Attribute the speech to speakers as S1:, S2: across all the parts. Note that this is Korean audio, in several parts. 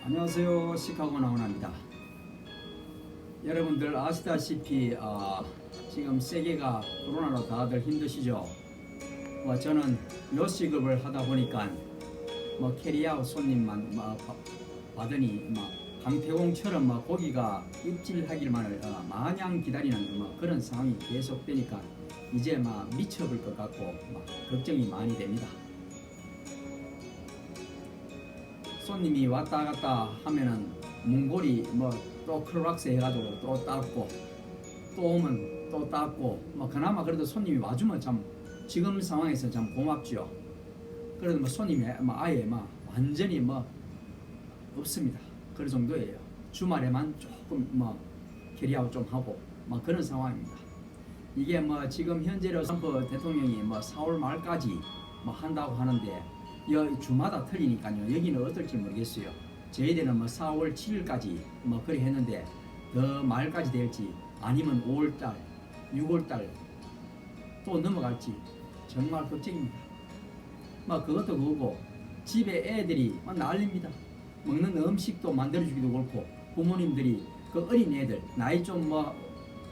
S1: 안녕하세요. 시카고 나훈아입니다. 여러분들 아시다시피 지금 세계가 코로나로 다들 힘드시죠. 저는 요식업을 하다 보니까 캐리아웃 손님만 받으니 강태공처럼 고기가 입질하기만을 마냥 기다리는 그런 상황이 계속되니까 이제 미쳐볼 것 같고 걱정이 많이 됩니다. 손님이 왔다 갔다 하면은 문고리 또 클락스 해가지고 또 닦고 또 오면 또 닦고 그나마 그래도 손님이 와주면 참 지금 상황에서 참 고맙죠. 그래도 손님이 아예 완전히 없습니다. 그 정도예요. 주말에만 조금 캐리아웃 좀 하고 그런 상황입니다. 이게 지금 현재로 트럼프 대통령이 4월 말까지 한다고 하는데 주마다 틀리니까요. 여기는 어떨지 모르겠어요. 저희들은 4월 7일까지 그래 했는데 더 말까지 될지 아니면 5월달, 6월달 또 넘어갈지 정말 걱정입니다. 그것도 그거고 집에 애들이 난립니다. 먹는 음식도 만들어주기도 그렇고 부모님들이 그 어린 애들 나이 좀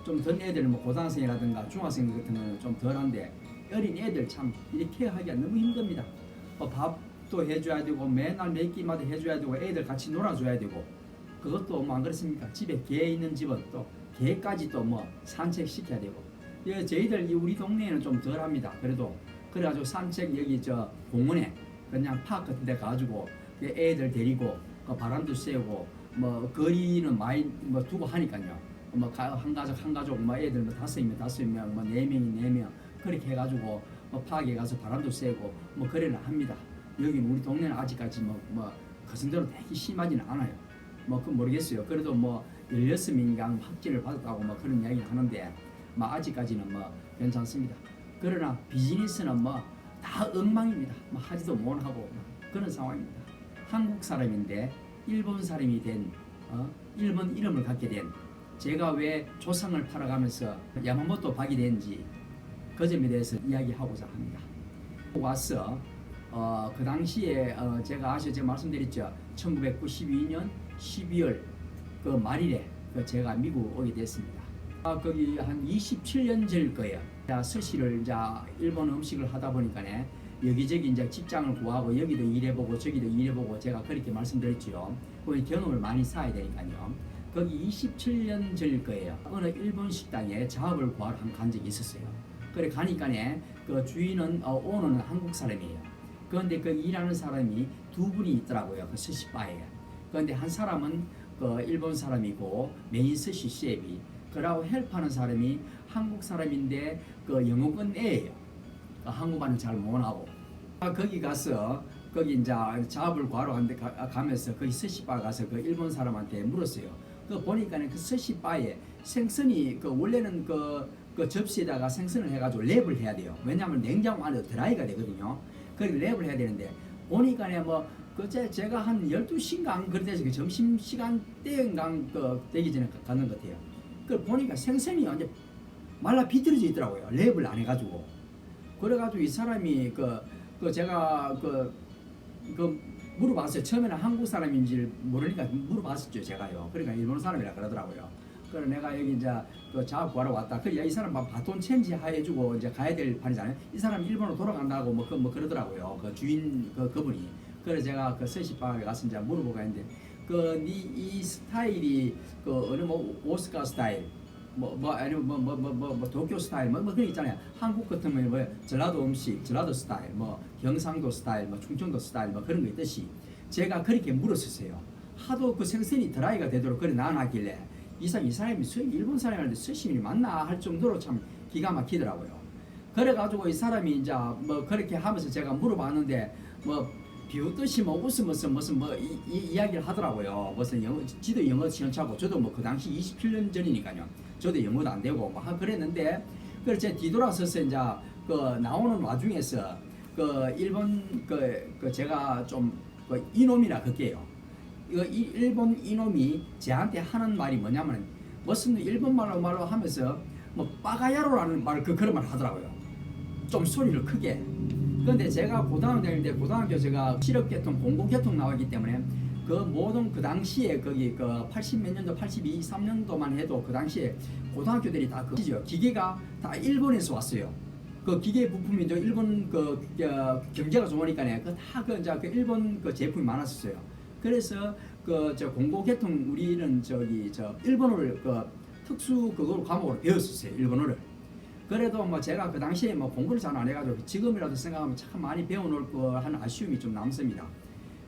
S1: 든 애들 고등학생이라든가 중학생 같은 거는 좀 덜한데 어린 애들 참 이렇게 하기가 너무 힘듭니다. 밥도 해줘야 되고 맨날 몇 끼마다 해줘야 되고 애들 같이 놀아줘야 되고 그것도 안 그렇습니까? 집에 개 있는 집은 또 개까지 또 산책시켜야 되고 저희들 우리 동네에는 좀 덜합니다. 그래가지고 산책 여기 공원에 그냥 파크 같은 데 가가지고 애들 데리고 바람도 쐬고 거리는 많이 두고 하니까요. 한 가족 애들 5명 4명 그렇게 해가지고 파악에 가서 바람도 쐬고 그래는 합니다. 여기는 우리 동네는 아직까지 그 정도로 되게 심하지는 않아요. 그건 모르겠어요. 그래도 16명인가 확진을 받았다고 그런 이야기를 하는데 아직까지는 괜찮습니다. 그러나 비즈니스는 다 엉망입니다. 하지도 못하고 그런 상황입니다. 한국 사람인데 일본 사람이 된 일본 이름을 갖게 된 제가 왜 조상을 팔아가면서 야마모토 박이 된지 그 점에 대해서 이야기하고자 합니다. 와서 그 당시에 제가 말씀드렸죠. 1992년 12월 그 말일에 제가 미국 오게 됐습니다. 거기 한 27년 전 거예요. 스시를 일본 음식을 하다 보니까 여기저기 직장을 구하고 여기도 일해보고 저기도 일해보고 제가 그렇게 말씀드렸죠. 거기 경험을 많이 쌓아야 되니까요. 거기 27년 전일 거예요. 어느 일본 식당에 작업을 구하러 간 적이 있었어요. 그래 가니까 그 주인은 오너는 한국 사람이에요. 그런데 그 일하는 사람이 두 분이 있더라고요. 그 스시바에. 그런데 한 사람은 그 일본 사람이고 메인 스시 셰프이. 그러고 헬프하는 사람이 한국 사람인데 그 영어권 애예요. 한국말은 잘 못하고. 거기 가서 거기 작업을 구하러 가면서 거기 스시바 가서 그 일본 사람한테 물었어요. 보니까 그 스시바에 생선이 원래는 그 접시에다가 생선을 해가지고 랩을 해야 돼요. 왜냐하면 냉장고 안에 드라이가 되거든요. 그래서 랩을 해야 되는데 보니까 제가 한 12시간 그때서 점심시간 때인가 되기 전에 갔는 것 같아요. 보니까 생선이 완전 말라 비틀어져 있더라고요. 랩을 안 해가지고. 그래가지고 이 사람이 제가 물어봤어요. 처음에는 한국 사람인지 모르니까 물어봤었죠. 제가요. 그러니까 일본 사람이라 그러더라고요. 그래서 내가 여기 작업 구하러 왔다. 이 사람 바톤 체인지 해주고 가야 될 판이잖아요. 이 사람 일본으로 돌아간다고 그러더라고요. 그 주인 그분이. 그래서 제가 스시바에 가서 물어보고 했는데 이 스타일이 어느 오스카 스타일 아니면 도쿄 스타일 그런 있잖아요. 한국 같으면 전라도 음식, 전라도 스타일, 경상도 스타일, 충청도 스타일 그런 거 있듯이 제가 그렇게 물었었어요. 하도 그 생선이 드라이가 되도록 그래 나눠놨길래 이 사람이 일본 사람인데 스시민이 맞나 할 정도로 참 기가 막히더라고요. 그래가지고 이 사람이 그렇게 하면서 제가 물어봤는데 비웃듯이 웃으면서 무슨 이야기를 하더라고요. 무슨 지도 영어 시험차고 저도 그 당시 27년 전이니까요. 저도 영어도 안 되고 그랬는데 그래서 제가 뒤돌아서서 나오는 와중에서 일본 제가 좀 이놈이라 그게요. 일본 이놈이 저한테 하는 말이 뭐냐면 무슨 일본 말로 하면서 빠가야로라는 그런 말 하더라고요. 좀 소리를 크게. 그런데 제가 고등학교 다닐 때 제가 실업계통, 공공계통 나왔기 때문에 그 모든 그 당시에 거기 그 80 몇 년도 82, 3년도만 해도 그 당시에 고등학교들이 다 그죠. 기계가 다 일본에서 왔어요. 그 기계 부품이 저 일본 경제가 좋으니까네 그다그 이제 그 일본 그 제품이 많았었어요. 그래서 그 저 공고계통 우리는 저기 저 일본어를 그 특수 그걸 과목으로 배웠었어요. 일본어를. 그래도 뭐 제가 그 당시에 뭐 공부를 잘 안 해가지고 지금이라도 생각하면 참 많이 배워놓을 거 하는 아쉬움이 좀 남습니다.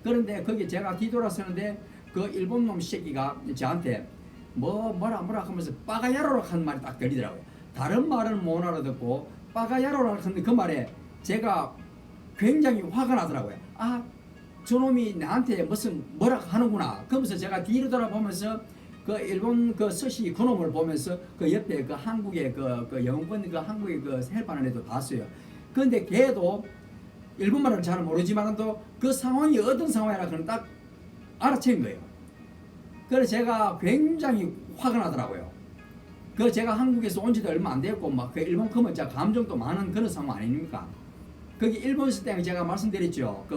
S1: 그런데 거기 제가 뒤돌아서는데 그 일본 놈 새끼가 저한테 뭐라 하면서 빠가야로라 하는 말이 딱 들리더라고요. 다른 말은 못 알아듣고 빠가야로라 하는 그 말에 제가 굉장히 화가 나더라고요. 아, 저놈이 나한테 무슨 뭐라 하는구나. 그러면서 제가 뒤로 돌아보면서 그 일본 그 스시 그놈을 보면서 그 옆에 그 한국의 그 영번 그 한국의 그 헬파는 애도 봤어요. 그런데 걔도 일본말을 잘 모르지만도 그 상황이 어떤 상황이라 그는 딱 알아챈 거예요. 그래서 제가 굉장히 화가 나더라고요. 그 제가 한국에서 온 지도 얼마 안 됐고 막 그 일본 크면 진짜 감정도 많은 그런 상황 아닙니까? 거기 일본 있을 때 제가 말씀드렸죠. 그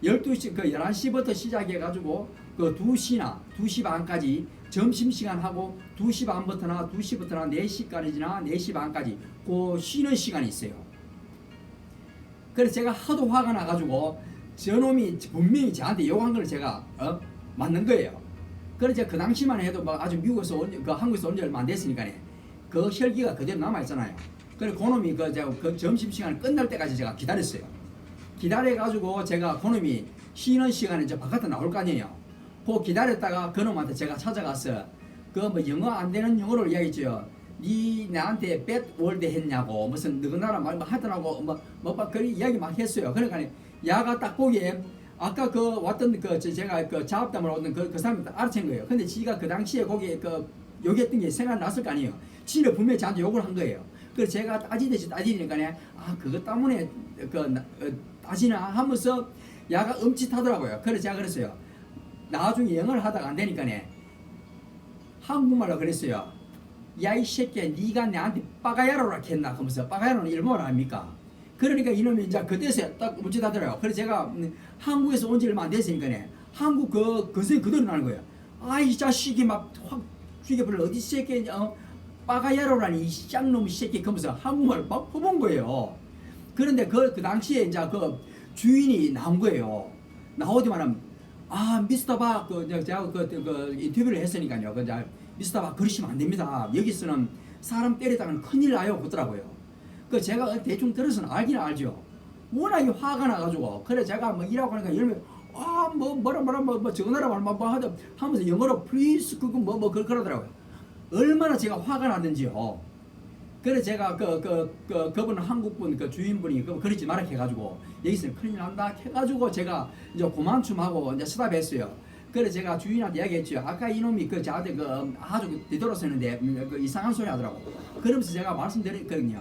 S1: 12시 그 11시부터 시작해 가지고 그 2시 반까지 점심시간 하고 2시 반부터나 2시부터나 4시까지나 4시 반까지 그 쉬는 시간이 있어요. 그래서 제가 하도 화가 나가지고 저놈이 분명히 저한테 욕한 걸 제가 맞는 거예요. 그래서 그 당시만 해도 막 아주 미국에서 그 한국에서 온 지 얼마 안 됐으니까 그 혈기가 그대로 남아있잖아요. 그래서 그놈이 그 점심시간 끝날 때까지 제가 기다렸어요. 기다려가지고 제가 그놈이 쉬는 시간에 저 바깥에 나올 거 아니에요. 그 기다렸다가 그놈한테 제가 찾아가서 그 뭐 영어 안 되는 영어를 이야기했죠. 니 나한테 뱃월드 했냐고 무슨 누구나라 말 하더라고 뭐 그런 이야기 막 했어요. 그러니까 야가 딱 보기에 아까 그 왔던 그 제가 그 자업담을 얻는 그 사람이 알아챈 거예요. 근데 지가 그 당시에 거기에 그 욕했던 게 생각났을 거 아니에요. 지는 분명히 저한테 욕을 한 거예요. 그래서 제가 따지듯이 따지니까 그것 때문에 따지나 하면서 야가 엄짓하더라고요. 그래서 제가 그랬어요. 나중에 영어를 하다가 안 되니까 한국말로 그랬어요. 야 이 새끼야 니가 내한테 빠가야로라 했나 하면서 빠가야로는 일본어 아닙니까? 그러니까 이놈이 이제 그때서 딱 엄짓하더라고요. 그래서 제가 한국에서 온 지 얼마 안 됐으니까 한국 그것이 그대로 나는 거예요. 아 이 자식이 막 확 죽여버려 어디 새끼 빠가야로라니 이 쌍놈 새끼 그러면서 한국말을 막 퍼본 거예요. 그런데 그 당시에 이제 그 주인이 나온 거예요. 나오지만은 미스터 박 제가 그 인터뷰를 했으니까요. 미스터 박 그러시면 안 됩니다. 여기서는 사람 때리다가는 큰일 나요. 그러더라고요. 그 제가 대충 들어서는 알긴 알죠. 워낙에 화가 나가지고 그래 제가 뭐 일하고 하니까 이러면 뭐라 전화라 뭐 하면서 영어로 please 그거 그러더라고요. 얼마나 제가 화가 났는지요. 그래 제가 그분 한국분 그 주인분이 그러지 마라 해가지고 여기서는 큰일 난다 해가지고 제가 이제 그만춤하고 이제 스탑했어요. 그래 제가 주인한테 이야기했죠. 아까 이놈이 저한테 아주 뒤돌아서는데 이상한 소리 하더라고. 그러면서 제가 말씀드렸거든요.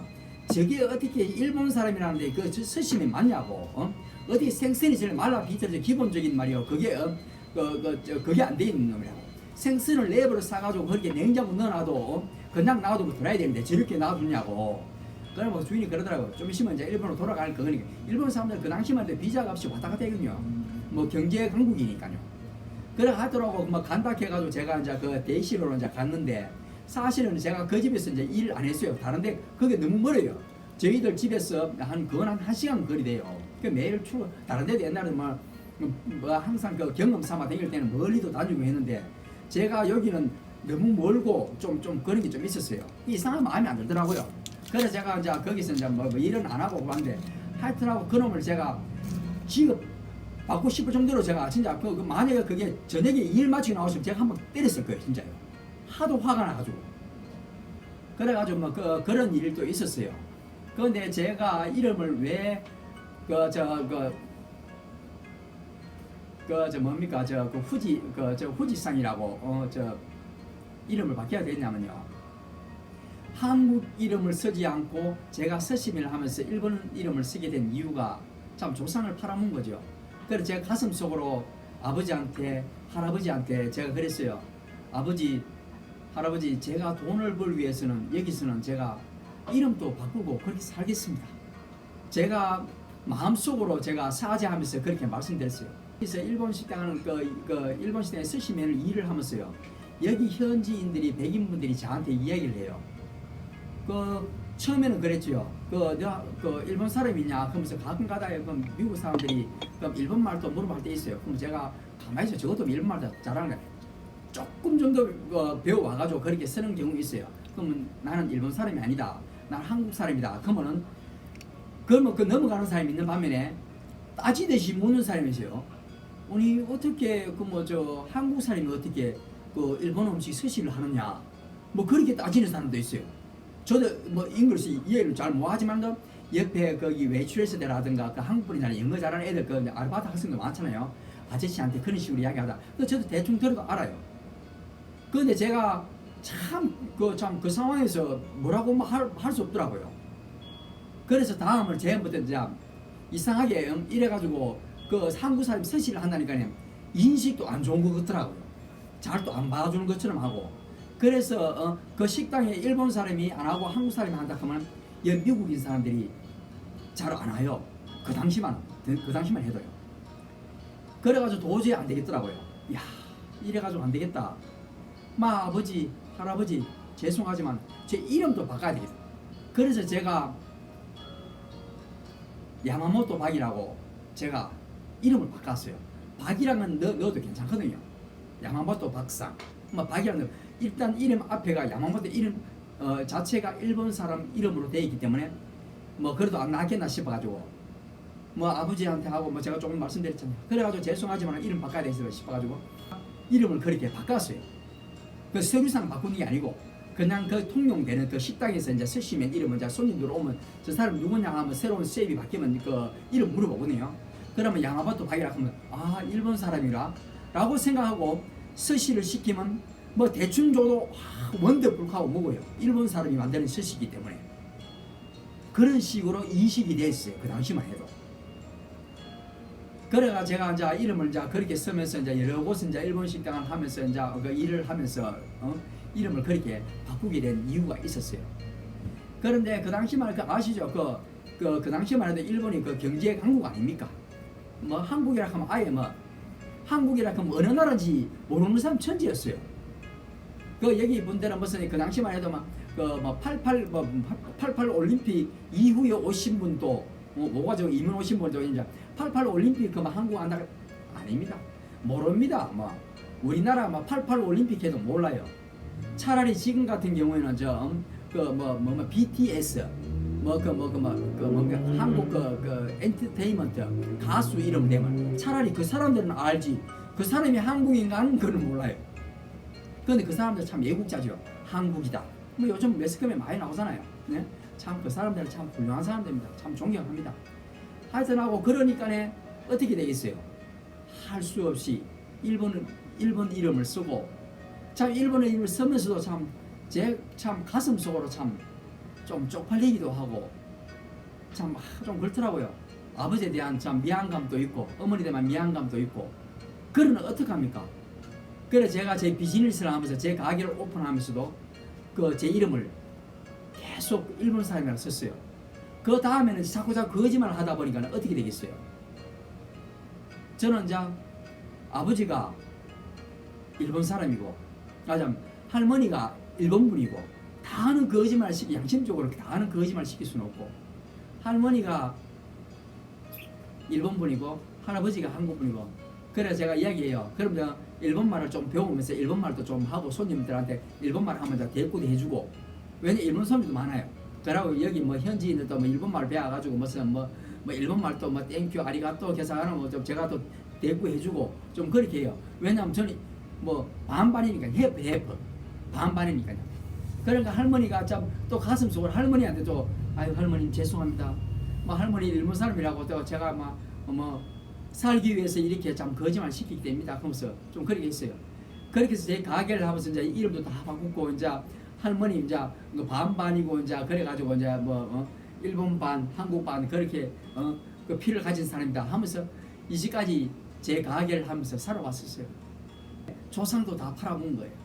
S1: 저게 어떻게 일본 사람이라는데 그 서심이 맞냐고. 어디 생선이 제일 말라 비틀어져 기본적인 말이요. 그게 그게 안 돼 있는 놈이라고. 생선을 랩으로 싸가지고 그렇게 냉장고 넣어놔도 그냥 놔두고 돌아야 되는데 저렇게 놔두냐고. 그러면 주인이 그러더라고요. 좀 있으면 이제 일본으로 돌아갈 거니까. 일본 사람들 그 당시만 해도 비자가 없이 왔다 갔다 했거든요. 뭐 경제 강국이니까요. 그래 하더라고 뭐 간다 해가지고 제가 이제 그 대시로로 이제 갔는데 사실은 제가 그 집에서 이제 일 안 했어요. 다른데 그게 너무 멀어요. 저희들 집에서 그건 한 1시간 거리 돼요. 그 매일 출근 다른 데도 옛날에 뭐 항상 그 경험 삼아 다닐 때는 멀리도 다니고 했는데 제가 여기는 너무 멀고 좀 그런 게 좀 있었어요. 이상한 마음이 안 들더라고요. 그래서 제가 이제 거기서 이제 뭐 일은 안 하고 그런데 하여튼하고 그놈을 제가 지금 받고 싶을 정도로 제가 진짜 만약에 그게 저녁에 일 마치고 나오시면 제가 한번 때렸을 거예요. 진짜요. 하도 화가 나가지고. 그래가지고 뭐 그런 일도 있었어요. 그런데 제가 이름을 왜 뭡니까 후지상이라고 이름을 바뀌어야 됐냐면요. 한국 이름을 쓰지 않고 제가 서심을 하면서 일본 이름을 쓰게 된 이유가 참 조상을 팔아먹은 거죠. 그래서 제가 가슴속으로 아버지한테 할아버지한테 제가 그랬어요. 아버지 할아버지 제가 돈을 벌기 위해서는 여기서는 제가 이름도 바꾸고 그렇게 살겠습니다. 제가 마음속으로 제가 사죄하면서 그렇게 말씀드렸어요. 그래서 일본 식당은 그 일본 식당에 스시맨을 일을 하면서요. 여기 현지인들이 백인분들이 저한테 이야기를 해요. 그 처음에는 그랬죠. 내가 일본 사람이냐? 그러면서 가끔 가다가 미국 사람들이 일본 말도 물어볼 때 있어요. 그럼 제가 가만히 있어. 적어도 일본 말도 잘하는 거야. 조금 정도 배워와가지고 그렇게 쓰는 경우 있어요. 그러면 나는 일본 사람이 아니다. 나는 한국 사람이다. 그러면 그 넘어가는 사람이 있는 반면에 따지듯이 묻는 사람이 있어요. 아니 어떻게 한국 사람이 어떻게 일본 음식 스시를 하느냐? 뭐 그렇게 따지는 사람도 있어요. 저도 뭐 잉글리시 이해를 잘 못하지만 옆에 거기 외출에서라든가 한국 분이나 영어 잘하는 애들 아르바이트 학생도 많잖아요. 아저씨한테 그런 식으로 이야기하다. 저도 대충 들어도 알아요. 그런데 제가 참 그 상황에서 뭐라고 할 수 없더라고요. 그래서 다음을 제부터 이제 이상하게 이래가지고 한국 사람이 스시를 한다니까 인식도 안 좋은 것 같더라고요. 잘 또 안 봐주는 것처럼 하고. 그래서 그 식당에 일본 사람이 안 하고 한국 사람이 한다 하면 미국인 사람들이 잘 안 와요. 그 당시만 해도요. 그래가지고 도저히 안 되겠더라고요. 야, 이래가지고 안 되겠다. 아버지, 할아버지 죄송하지만 제 이름도 바꿔야 되겠다. 그래서 제가 야마모토 박이라고 제가 이름을 바꿨어요. 박이랑은 넣어도 괜찮거든요. 야마모토 박상. 박이라는 일단 이름 앞에가 야마모토 이름 자체가 일본 사람 이름으로 되어 있기 때문에 그래도 안 낫겠나 싶어가지고 아버지한테 하고 제가 조금 말씀드렸잖아요. 그래가지고 죄송하지만 이름 바꿔야 되겠어 싶어가지고 이름을 그렇게 바꿨어요. 그 서류상 바꾸는 게 아니고 그냥 통용되는 식당에서 이제 스시맨 이름은 이제 손님들 오면 저 사람 누구냐 하면 새로운 셰프이 바뀌면 이름 물어보거든요. 그러면 야마모토 박이라 하면 일본 사람이라 라고 생각하고 스시를 시키면 대충 줘도 원더풀하고 먹어요. 일본 사람이 만드는 스시이기 때문에 그런 식으로 인식이 됐어요. 그 당시만 해도. 그래가 제가 이제 이름을 이제 그렇게 쓰면서 이제 여러 곳에 이제 일본 식당을 하면서 이제 일을 하면서 이름을 그렇게 바꾸게 된 이유가 있었어요. 그런데 그 당시만 아시죠? 그 당시만 해도 일본이 경제 강국 아닙니까? 한국이라 하면 아예 한국이라 하면 어느 나라인지 모르는 사람 천지였어요. 여기 분들은 무슨 그 당시만 해도 88 올림픽 이후에 오신 분도 뭐가지고 이민 오신 분도 이제 88 올림픽 한국 안다 아닙니다. 모릅니다. 우리나라 88 올림픽 해도 몰라요. 차라리 지금 같은 경우에는 BTS 한국 엔터테인먼트 가수 이름 되면 차라리 그 사람들은 알지 그 사람이 한국인가는 그건 몰라요. 그런데 그 사람들 참 애국자죠. 한국이다. 요즘 매스컴에 많이 나오잖아요. 네? 참 그 사람들은 참 훌륭한 사람들입니다. 참 존경합니다. 하여튼 하고 그러니까 어떻게 되겠어요? 할 수 없이 일본 이름을 쓰고 참 일본의 이름을 쓰면서도 제 가슴 속으로 좀 쪽팔리기도 하고 좀 그렇더라고요. 아버지에 대한 미안감도 있고 어머니에 대한 미안감도 있고 그러면 어떡합니까? 그래서 제가 제 비즈니스를 하면서 제 가게를 오픈하면서도 제 이름을 계속 일본 사람이라고 썼어요. 그 다음에는 자꾸 거짓말을 하다 보니까 어떻게 되겠어요? 저는 이제 아버지가 일본 사람이고 할머니가 일본 분이고 다 하는 거짓말 양심적으로 다 하는 거짓말 시킬 수는 없고 할머니가 일본 분이고 할아버지가 한국 분이고 그래서 제가 이야기해요. 그럼 일본 말을 좀 배우면서 일본 말도 좀 하고 손님들한테 일본 말 하면 대꾸도 해주고 왜냐 일본 사람들도 많아요. 그러고 여기 현지인들도 일본 말 배워가지고 무슨 일본 말도 땡큐 아리가또 계산하는 제가 또 대꾸해주고 좀 그렇게 해요. 왜냐면 저는 반반이니까 해프 반반이니까요. 그러니까 할머니가 또 가슴 속으로 할머니한테도 아유 할머님 죄송합니다. 할머니 일본 사람이라고 또 제가 살기 위해서 이렇게 거짓말 시키게 됩니다. 하면서 좀 그렇게 했어요. 그렇게 해서 제 가게를 하면서 이제 이름도 다 바꾸고 이제 할머니 이제 반반이고 이제 그래가지고 이제 일본 반 한국 반 그렇게 그 피를 가진 사람이다 하면서 이제까지 제 가게를 하면서 살아왔었어요. 조상도 다 팔아본 거예요.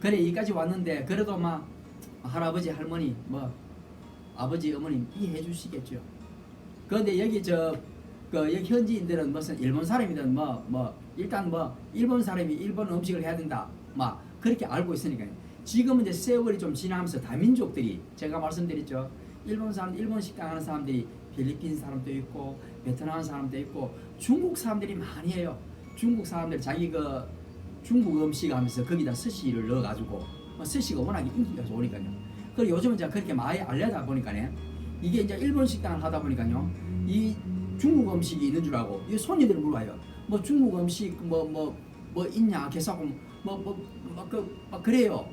S1: 그래 여기까지 왔는데 그래도 할아버지 할머니 아버지 어머님 이해해 주시겠죠. 그런데 여기 그 여기 현지인들은 무슨 일본 사람이든 일단 일본 사람이 일본 음식을 해야 된다 막 그렇게 알고 있으니까요. 지금은 이제 세월이 좀 지나면서 다민족들이 제가 말씀드렸죠. 일본 사람, 일본 식당 하는 사람들이 필리핀 사람도 있고 베트남 사람도 있고 중국 사람들이 많이 해요. 중국 사람들 자기 그 중국 음식 하면서 거기다 스시를 넣어가지고 스시가 워낙에 인기가 좋으니까요. 그리고 요즘은 이제 그렇게 많이 알려다 보니까요. 이게 이제 일본 식당을 하다 보니까요. 이 중국 음식이 있는 줄 알고 이 손님들이 물어봐요. 뭐 중국 음식 뭐 있냐? 계속 그래요.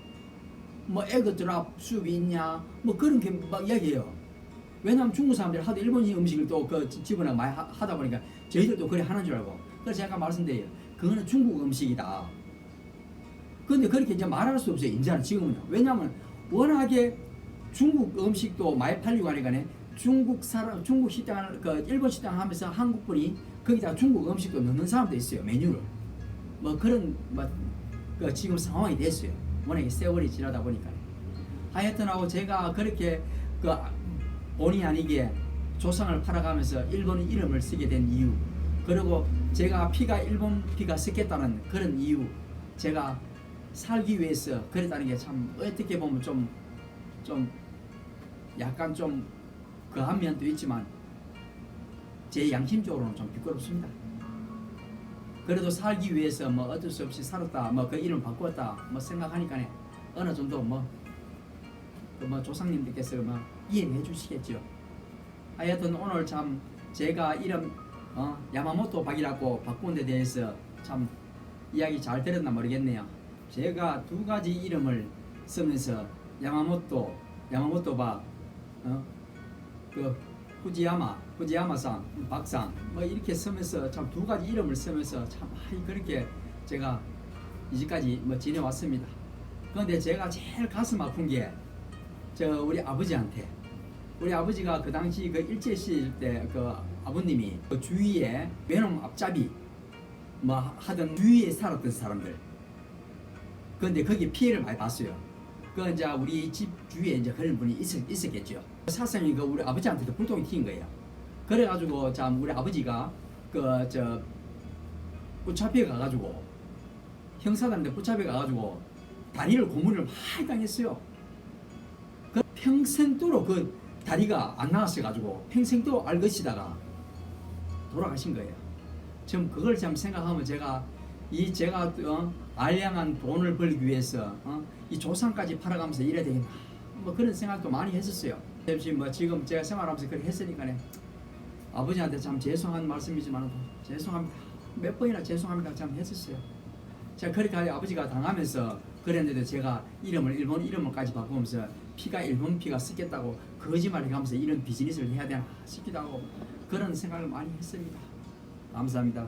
S1: 뭐 에그 드랍 수업이 있냐? 뭐 그런 게 막 이야기해요. 왜냐하면 중국 사람들이 하도 일본 음식을 또 그 집어넣어 많이 하다 보니까 저희들도 그래 하는 줄 알고. 그래서 제가 말씀드려요. 그거는 중국 음식이다. 그런데 그렇게 이제 말할 수 없어요. 이제는 지금은요. 왜냐하면 워낙에 중국 음식도 많이 팔리고 하니까 중국 식당, 그 일본 식당 하면서 한국 분이 거기다 중국 음식도 넣는 사람도 있어요. 메뉴를. 뭐 그런 그 지금 상황이 됐어요. 워낙에 세월이 지나다 보니까. 하여튼하고 제가 그렇게 그 본의 아니게 조상을 팔아가면서 일본 이름을 쓰게 된 이유, 그리고 제가 피가 일본 피가 섞였다는 그런 이유, 제가 살기 위해서 그랬다는 게 참 어떻게 보면 좀 약간 좀 그한 면도 있지만 제 양심적으로는 좀 부끄럽습니다. 그래도 살기 위해서 뭐 어쩔 수 없이 살았다, 뭐 그 이름 바꾸었다, 뭐 생각하니까 어느 정도 조상님들께서 이해해 주시겠죠. 하여튼 오늘 참 제가 이름 야마모토 박이라고 바꾼 데 대해서 참 이야기 잘 들었나 모르겠네요. 제가 두 가지 이름을 쓰면서 야마모토 박, 그 후지야마상, 박상 뭐 이렇게 쓰면서 참 두 가지 이름을 쓰면서 참 그렇게 제가 이제까지 지내왔습니다. 그런데 제가 제일 가슴 아픈 게 우리 아버지한테, 우리 아버지가 그 당시 그 일제 시절 때 그 아버님이 그 주위에 외놈 앞잡이 하던 주위에 살았던 사람들, 그런데 거기 피해를 많이 봤어요. 그 이제 우리 집 주위에 이제 그런 분이 있었겠죠. 사상이 그 우리 아버지한테도 불똥이 튄 거예요. 그래가지고 참 우리 아버지가 붙잡혀 가가지고 형사단한테 붙잡혀 가가지고 다리를 고문을 많이 당했어요. 그 평생도록 그 다리가 안 나왔어가지고 평생도 앓으시다가 돌아가신 거예요. 지금 그걸 참 생각하면 제가 알량한 돈을 벌기 위해서 이 조상까지 팔아가면서 이래야 되겠나, 그런 생각도 많이 했었어요. 지금 제가 생활하면서 그렇게 했으니까 아버지한테 참 죄송한 말씀이지만 죄송합니다. 몇 번이나 죄송합니다 참 했었어요. 제가 그렇게 아버지가 당하면서 그랬는데 제가 일본 이름을까지 바꾸면서 피가 일본 피가 섞였다고 거짓말을 하면서 이런 비즈니스를 해야 되나 싶기도 하고 그런 생각을 많이 했습니다. 감사합니다.